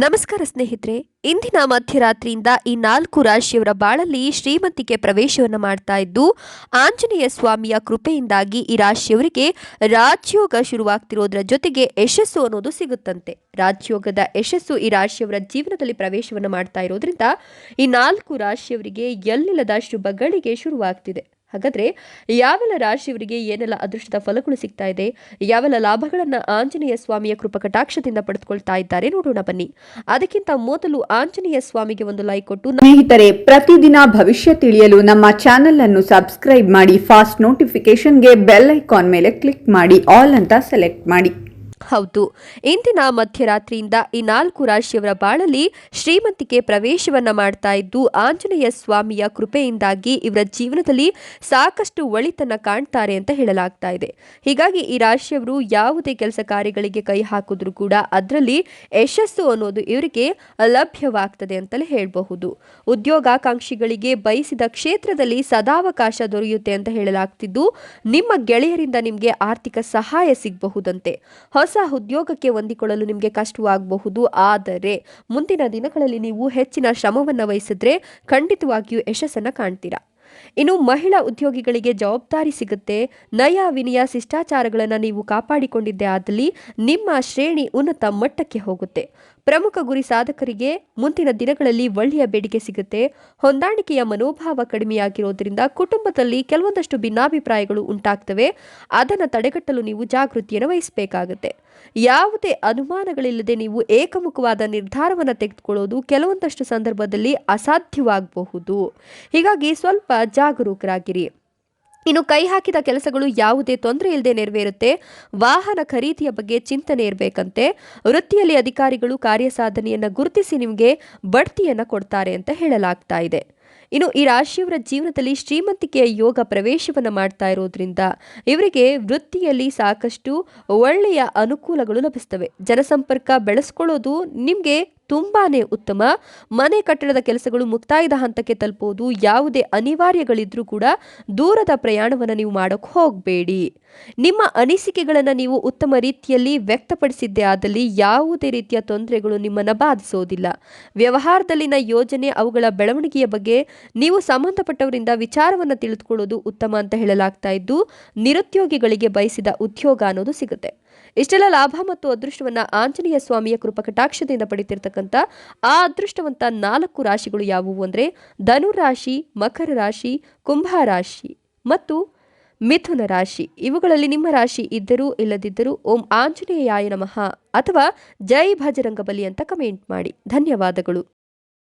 ನಮಸ್ಕಾರ ಸ್ನೇಹಿತರೆ. ಇಂದಿನ ಮಧ್ಯರಾತ್ರಿಯಿಂದ ಈ 4 ರಾಶಿಯವರ ಬಾಳಲ್ಲಿ ಶ್ರೀಮಂತಿಕೆ ಪ್ರವೇಶವನ್ನು ಮಾಡ್ತಾ ಇದ್ದು, ಆಂಜನೇಯ ಸ್ವಾಮಿಯ ಕೃಪೆಯಿಂದಾಗಿ ಈ ರಾಶಿಯವರಿಗೆ ರಾಜಯೋಗ ಶುರುವಾಗ್ತಿರೋದ್ರ ಜೊತೆಗೆ ಯಶಸ್ಸು ಅನ್ನೋದು ಸಿಗುತ್ತಂತೆ. ರಾಜಯೋಗದ ಯಶಸ್ಸು ಈ ರಾಶಿಯವರ ಜೀವನದಲ್ಲಿ ಪ್ರವೇಶವನ್ನು ಮಾಡ್ತಾ ಇರೋದ್ರಿಂದ ಈ 4 ರಾಶಿಯವರಿಗೆ ಎಲ್ಲಿಲ್ಲದ ಶುಭಗಳಿಗೆ ಶುರುವಾಗ್ತಿದೆ. ಹಾಗಾದ್ರೆ ಯಾವೆಲ್ಲ ರಾಶಿಯವರಿಗೆ ಏನೆಲ್ಲ ಅದೃಷ್ಟದ ಫಲಗಳು ಸಿಗ್ತಾ ಇದೆ, ಯಾವೆಲ್ಲ ಲಾಭಗಳನ್ನ ಆಂಜನೇಯ ಸ್ವಾಮಿಯ ಕೃಪಕಟಾಕ್ಷದಿಂದ ಪಡೆದುಕೊಳ್ತಾ ಇದ್ದಾರೆ ನೋಡೋಣ ಬನ್ನಿ. ಅದಕ್ಕಿಂತ ಮೊದಲು ಆಂಜನೇಯ ಸ್ವಾಮಿಗೆ ಒಂದು ಲೈಕ್ ಕೊಟ್ಟು, ಸ್ನೇಹಿತರೆ, ಪ್ರತಿದಿನ ಭವಿಷ್ಯ ತಿಳಿಯಲು ನಮ್ಮ ಚಾನೆಲ್ ಅನ್ನು ಸಬ್ಸ್ಕ್ರೈಬ್ ಮಾಡಿ. ಫಾಸ್ಟ್ ನೋಟಿಫಿಕೇಶನ್ಗೆ ಬೆಲ್ ಐಕಾನ್ ಮೇಲೆ ಕ್ಲಿಕ್ ಮಾಡಿ, ಆಲ್ ಅಂತ ಸೆಲೆಕ್ಟ್ ಮಾಡಿ. ಹೌದು, ಇಂದಿನ ಮಧ್ಯರಾತ್ರಿಯಿಂದ ಈ 4 ರಾಶಿಯವರ ಬಾಳಲ್ಲಿ ಶ್ರೀಮಂತಿಕೆ ಪ್ರವೇಶವನ್ನ ಮಾಡ್ತಾ ಇದ್ದು, ಆಂಜನೇಯ ಸ್ವಾಮಿಯ ಕೃಪೆಯಿಂದಾಗಿ ಇವರ ಜೀವನದಲ್ಲಿ ಸಾಕಷ್ಟು ಒಳಿತನ್ನ ಕಾಣ್ತಾರೆ ಅಂತ ಹೇಳಲಾಗ್ತಾ ಇದೆ. ಹೀಗಾಗಿ ಈ ರಾಶಿಯವರು ಯಾವುದೇ ಕೆಲಸ ಕಾರ್ಯಗಳಿಗೆ ಕೈ ಹಾಕಿದ್ರು ಕೂಡ ಅದರಲ್ಲಿ ಯಶಸ್ಸು ಅನ್ನೋದು ಇವರಿಗೆ ಲಭ್ಯವಾಗ್ತದೆ ಅಂತಲೇ ಹೇಳಬಹುದು. ಉದ್ಯೋಗಾಕಾಂಕ್ಷಿಗಳಿಗೆ ಬಯಸಿದ ಕ್ಷೇತ್ರದಲ್ಲಿ ಸದಾವಕಾಶ ದೊರೆಯುತ್ತೆ ಅಂತ ಹೇಳಲಾಗ್ತಿದ್ದು, ನಿಮ್ಮ ಗೆಳೆಯರಿಂದ ನಿಮಗೆ ಆರ್ಥಿಕ ಸಹಾಯ ಸಿಗಬಹುದಂತೆ. ಹೊಸ ಉದ್ಯೋಗಕ್ಕೆ ಹೊಂದಿಕೊಳ್ಳಲು ನಿಮಗೆ ಕಷ್ಟವಾಗಬಹುದು, ಆದರೆ ಮುಂದಿನ ದಿನಗಳಲ್ಲಿ ನೀವು ಹೆಚ್ಚಿನ ಶ್ರಮವನ್ನು ವಹಿಸಿದ್ರೆ ಖಂಡಿತವಾಗಿಯೂ ಯಶಸ್ಸನ್ನು ಕಾಣ್ತೀರಾ. ಇನ್ನು ಮಹಿಳಾ ಉದ್ಯೋಗಿಗಳಿಗೆ ಜವಾಬ್ದಾರಿ ಸಿಗುತ್ತೆ. ನಯ ವಿನಯ ಶಿಷ್ಟಾಚಾರಗಳನ್ನು ನೀವು ಕಾಪಾಡಿಕೊಂಡಿದ್ದೇ ಆದಲ್ಲಿ ನಿಮ್ಮ ಶ್ರೇಣಿ ಉನ್ನತ ಮಟ್ಟಕ್ಕೆ ಹೋಗುತ್ತೆ. ಪ್ರಮುಖ ಗುರಿ ಸಾಧಕರಿಗೆ ಮುಂದಿನ ದಿನಗಳಲ್ಲಿ ಒಳ್ಳೆಯ ಬೇಡಿಕೆ ಸಿಗುತ್ತೆ. ಹೊಂದಾಣಿಕೆಯ ಮನೋಭಾವ ಕಡಿಮೆಯಾಗಿರೋದ್ರಿಂದ ಕುಟುಂಬದಲ್ಲಿ ಕೆಲವೊಂದಷ್ಟು ಭಿನ್ನಾಭಿಪ್ರಾಯಗಳು ಉಂಟಾಗ್ತವೆ. ಅದನ್ನು ತಡೆಗಟ್ಟಲು ನೀವು ಜಾಗೃತಿಯನ್ನು ವಹಿಸಬೇಕಾಗುತ್ತೆ. ಯಾವುದೇ ಅನುಮಾನಗಳಿಲ್ಲದೆ ನೀವು ಏಕಮುಖವಾದ ನಿರ್ಧಾರವನ್ನು ತೆಗೆದುಕೊಳ್ಳೋದು ಕೆಲವೊಂದಷ್ಟು ಸಂದರ್ಭದಲ್ಲಿ ಅಸಾಧ್ಯವಾಗಬಹುದು. ಹೀಗಾಗಿ ಸ್ವಲ್ಪ ಜಾಗರೂಕರಾಗಿರಿ. ಇನ್ನು ಕೈ ಹಾಕಿದ ಕೆಲಸಗಳು ಯಾವುದೇ ತೊಂದರೆ ಇಲ್ಲದೆ ನೆರವೇರುತ್ತೆ. ವಾಹನ ಖರೀದಿಯ ಬಗ್ಗೆ ಚಿಂತನೆ ಇರಬೇಕಂತೆ. ವೃತ್ತಿಯಲ್ಲಿ ಅಧಿಕಾರಿಗಳು ಕಾರ್ಯಸಾಧನೆಯನ್ನು ಗುರುತಿಸಿ ನಿಮಗೆ ಬಡ್ತಿಯನ್ನು ಕೊಡ್ತಾರೆ ಅಂತ ಹೇಳಲಾಗ್ತಾ ಇದೆ. ಇನ್ನು ಈ ರಾಶಿಯವರ ಜೀವನದಲ್ಲಿ ಶ್ರೀಮಂತಿಕೆಯ ಯೋಗ ಪ್ರವೇಶವನ್ನು ಮಾಡ್ತಾ ಇರೋದ್ರಿಂದ ಇವರಿಗೆ ವೃತ್ತಿಯಲ್ಲಿ ಸಾಕಷ್ಟು ಒಳ್ಳೆಯ ಅನುಕೂಲಗಳು ಲಭಿಸ್ತವೆ. ಜನಸಂಪರ್ಕ ಬೆಳೆಸ್ಕೊಳ್ಳೋದು ನಿಮಗೆ ತುಂಬಾನೇ ಉತ್ತಮ. ಮನೆ ಕಟ್ಟಡದ ಕೆಲಸಗಳು ಮುಕ್ತಾಯದ ಹಂತಕ್ಕೆ ತಲುಪೋದು. ಯಾವುದೇ ಅನಿವಾರ್ಯಗಳಿದ್ರೂ ಕೂಡ ದೂರದ ಪ್ರಯಾಣವನ್ನು ನೀವು ಮಾಡೋಕೆ ಹೋಗಬೇಡಿ. ನಿಮ್ಮ ಅನಿಸಿಕೆಗಳನ್ನು ನೀವು ಉತ್ತಮ ರೀತಿಯಲ್ಲಿ ವ್ಯಕ್ತಪಡಿಸಿದ್ದೇ ಆದಲ್ಲಿ ಯಾವುದೇ ರೀತಿಯ ತೊಂದರೆಗಳು ನಿಮ್ಮನ್ನು ಬಾಧಿಸೋದಿಲ್ಲ. ವ್ಯವಹಾರದಲ್ಲಿನ ಯೋಜನೆ, ಅವುಗಳ ಬೆಳವಣಿಗೆಯ ಬಗ್ಗೆ ನೀವು ಸಂಬಂಧಪಟ್ಟವರಿಂದ ವಿಚಾರವನ್ನು ತಿಳಿದುಕೊಳ್ಳೋದು ಉತ್ತಮ ಅಂತ ಹೇಳಲಾಗ್ತಾ ಇದ್ದು, ನಿರುದ್ಯೋಗಿಗಳಿಗೆ ಬಯಸಿದ ಉದ್ಯೋಗ ಅನ್ನೋದು ಸಿಗುತ್ತೆ. ಇಷ್ಟೆಲ್ಲ ಲಾಭ ಮತ್ತು ಅದೃಷ್ಟವನ್ನ ಆಂಜನೇಯ ಸ್ವಾಮಿಯ ಕೃಪಕಟಾಕ್ಷದಿಂದ ಪಡಿತಿರ್ತಕ್ಕಂಥ ಆ ಅದೃಷ್ಟವಂತ 4 ರಾಶಿಗಳು ಯಾವುವು ಅಂದ್ರೆ ಧನುರಾಶಿ, ಮಕರ ರಾಶಿ, ಕುಂಭ ರಾಶಿ ಮತ್ತು ಮಿಥುನ ರಾಶಿ. ಇವುಗಳಲ್ಲಿ ನಿಮ್ಮ ರಾಶಿ ಇದ್ದರೂ ಇಲ್ಲದಿದ್ದರೂ ಓಂ ಆಂಜನೇಯಾಯ ನಮಃ ಅಥವಾ ಜೈ ಭಜರಂಗಬಲಿ ಅಂತ ಕಮೆಂಟ್ ಮಾಡಿ. ಧನ್ಯವಾದಗಳು.